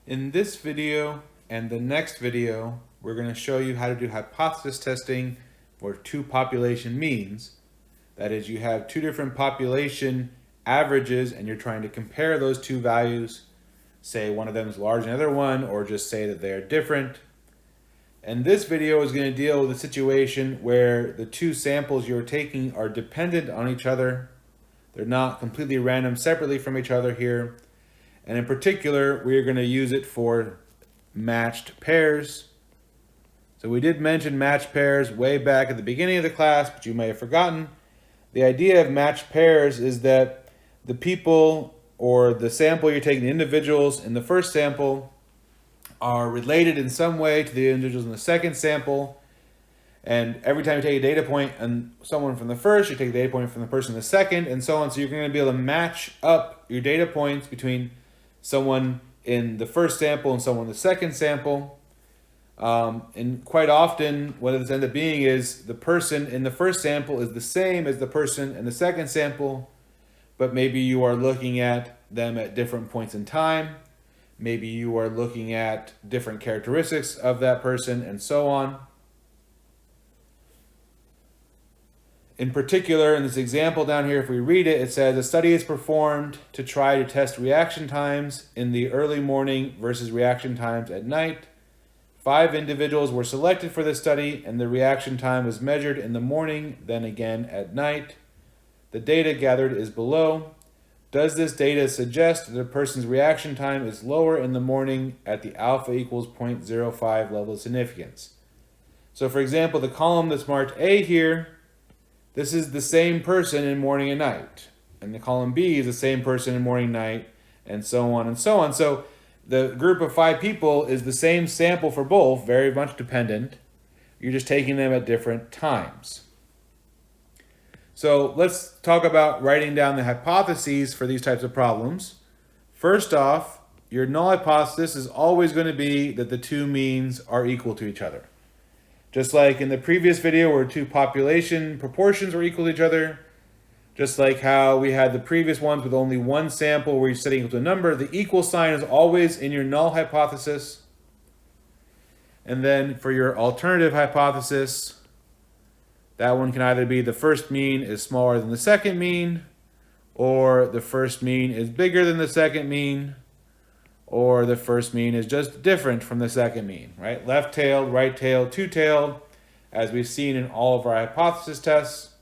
In this video and the next video, we're going to show you how to do hypothesis testing for two population means. That is, you have two different population averages and you're trying to compare those two values. Say one of them is larger than the other one, or just say that they are different. And this video is going to deal with a situation where the two samples you're taking are dependent on each other. They're not completely random separately from each other here. And in particular, we're going to use it for matched pairs. So we did mention matched pairs way back at the beginning of the class, but you may have forgotten. The idea of matched pairs is that the people or the sample you're taking, the individuals in the first sample, are related in some way to the individuals in the second sample. And every time you take a data point on someone from the first, you take a data point from the person in the second, and so on. So you're going to be able to match up your data points between someone in the first sample and someone in the second sample. And quite often, what this ends up being is the person in the first sample is the same as the person in the second sample, but maybe you are looking at them at different points in time. Maybe you are looking at different characteristics of that person, and so on. In particular, in this example down here, if we read it, it says a study is performed to try to test reaction times in the early morning versus reaction times at night. 5 individuals were selected for this study, and the reaction time was measured in the morning, then again at night. The data gathered is below. Does this data suggest that a person's reaction time is lower in the morning at the alpha equals 0.05 level of significance? So for example, the column that's marked A here, this is the same person in morning and night. And the column B is the same person in morning and night, and so on and so on. So the group of 5 people is the same sample for both, very much dependent. You're just taking them at different times. So let's talk about writing down the hypotheses for these types of problems. First off, your null hypothesis is always going to be that the two means are equal to each other. Just like in the previous video where two population proportions were equal to each other, just like how we had the previous ones with only one sample where you're setting equal to a number, the equal sign is always in your null hypothesis. And then for your alternative hypothesis, that one can either be the first mean is smaller than the second mean, or the first mean is bigger than the second mean, or the first mean is just different from the second mean, right? Left-tailed, right-tailed, two-tailed, as we've seen in all of our hypothesis tests.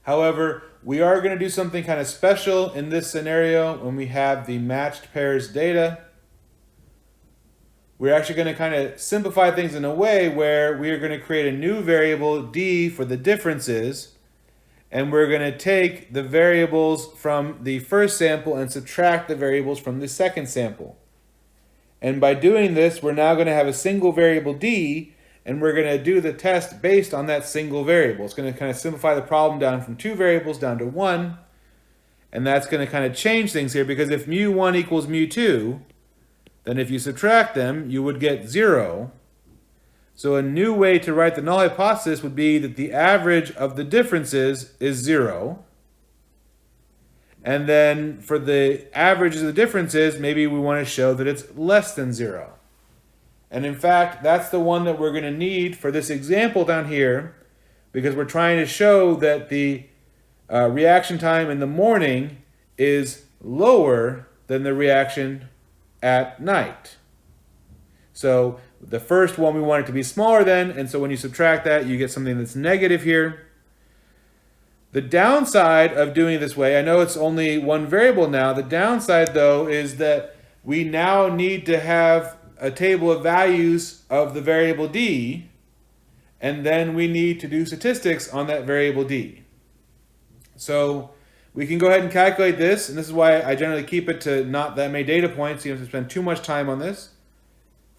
However, we are going to do something kind of special in this scenario when we have the matched pairs data. We're actually going to kind of simplify things in a way where we are going to create a new variable d for the differences, and we're going to take the variables from the first sample and subtract the variables from the second sample. And by doing this, we're now going to have a single variable d, and we're going to do the test based on that single variable. It's going to kind of simplify the problem down from 2 variables down to 1, and that's going to kind of change things here, because if mu1 equals mu2, then if you subtract them, you would get 0. So a new way to write the null hypothesis would be that the average of the differences is 0. And then for the averages of the differences, maybe we want to show that it's less than 0. And in fact, that's the one that we're going to need for this example down here, because we're trying to show that the reaction time in the morning is lower than the reaction at night. So the first one we want it to be smaller than, and so when you subtract that, you get something that's negative here. The downside of doing it this way, I know it's only one variable now, the downside though is that we now need to have a table of values of the variable d, and then we need to do statistics on that variable d. So we can go ahead and calculate this, and this is why I generally keep it to not that many data points. You don't have to spend too much time on this.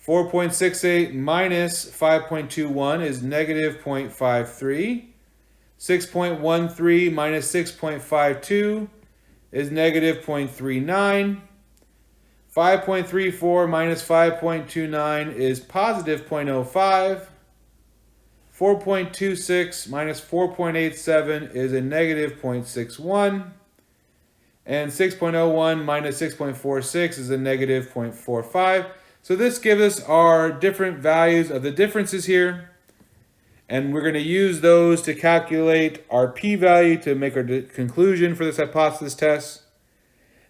4.68 minus 5.21 is negative 0.53. 6.13 minus 6.52 is negative 0.39. 5.34 minus 5.29 is positive 0.05. 4.26 minus 4.87 is a negative 0.61. And 6.01 minus 6.46 is a negative 0.45. So this gives us our different values of the differences here. And we're going to use those to calculate our p-value to make our conclusion for this hypothesis test.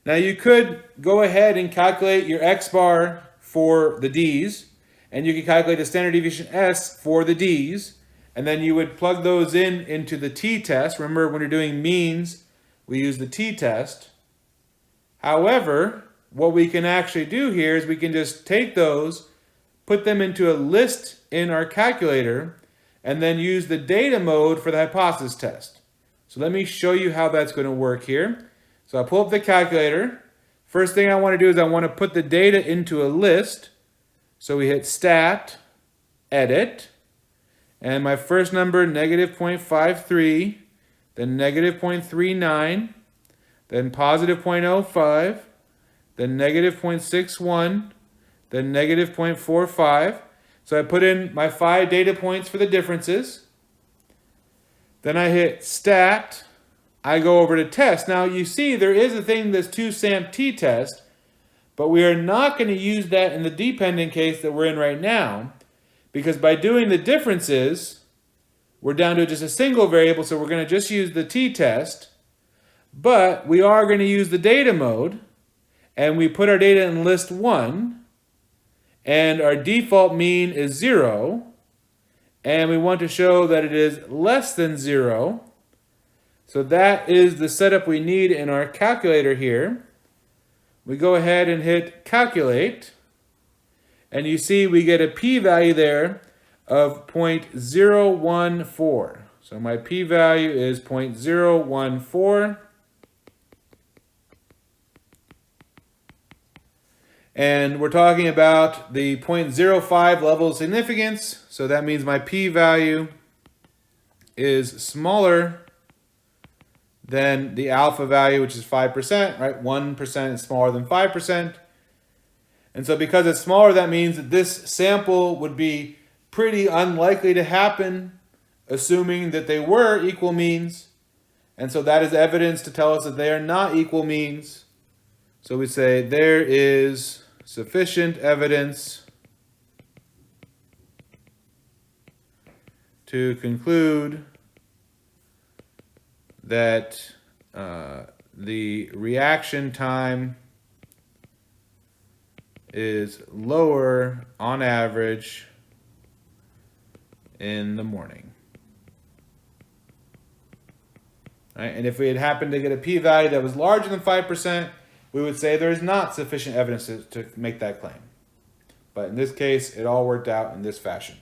Now you could go ahead and calculate your x-bar for the d's, and you can calculate the standard deviation s for the d's, and then you would plug those into the t-test. Remember, when you're doing means, we use the t-test. However, what we can actually do here is we can just take those, put them into a list in our calculator, and then use the data mode for the hypothesis test. So let me show you how that's going to work here. So I'll pull up the calculator. First thing I want to do is I want to put the data into a list. So we hit Stat, Edit, and my first number, negative 0.53, then negative 0.39, then positive 0.05, then negative 0.61, then negative 0.45. So I put in my 5 data points for the differences. Then I hit Stat. I go over to Test. Now you see there is a thing that's 2-SAMP t-test, but we are not going to use that in the dependent case that we're in right now, because by doing the differences, we're down to just a single variable, so we're going to just use the t-test, but we are going to use the data mode, and we put our data in list 1, and our default mean is 0, and we want to show that it is less than 0. So that is the setup we need in our calculator here. We go ahead and hit Calculate, and you see we get a p-value there of 0.014. So my p-value is 0.014. And we're talking about the 0.05 level of significance. So that means my p-value is smaller than the alpha value, which is 5%, right? 1% is smaller than 5%. And so because it's smaller, that means that this sample would be pretty unlikely to happen, assuming that they were equal means. And so that is evidence to tell us that they are not equal means. So we say there is sufficient evidence to conclude that the reaction time is lower on average in the morning. Right? And if we had happened to get a p-value that was larger than 5%, we would say there is not sufficient evidence to make that claim. But in this case, it all worked out in this fashion.